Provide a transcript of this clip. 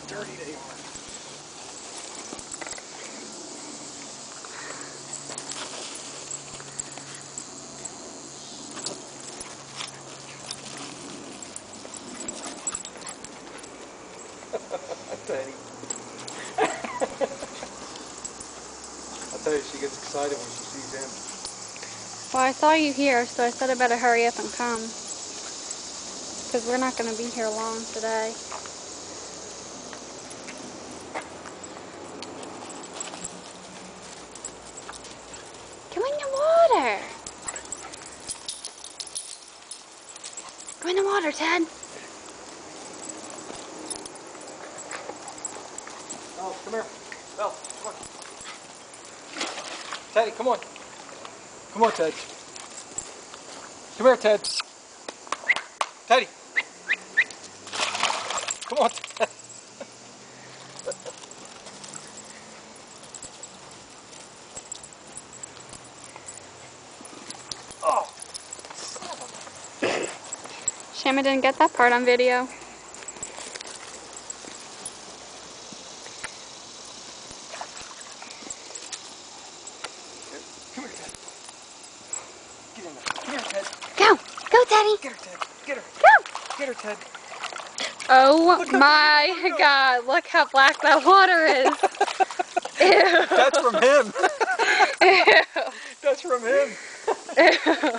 dirty they are. Teddy. I'll tell you, she gets excited when she sees him. Well, I saw you here, so I said I better hurry up and come. Because we're not going to be here long today. Go in the water. Go in the water, Ted. Oh, come here. Belle, come on. Teddy, come on. Come on, Ted. Come here, Ted. Teddy. Come on, Ted. Oh. Shame I didn't get that part on video. Come here, Ted. Get in there. Come here, Ted. Go! Go, Teddy! Get her, Ted. Get her. Go! Get her, Ted. Oh my God, look how black that water is. Ew. That's from him. Ew. That's from him. Ew.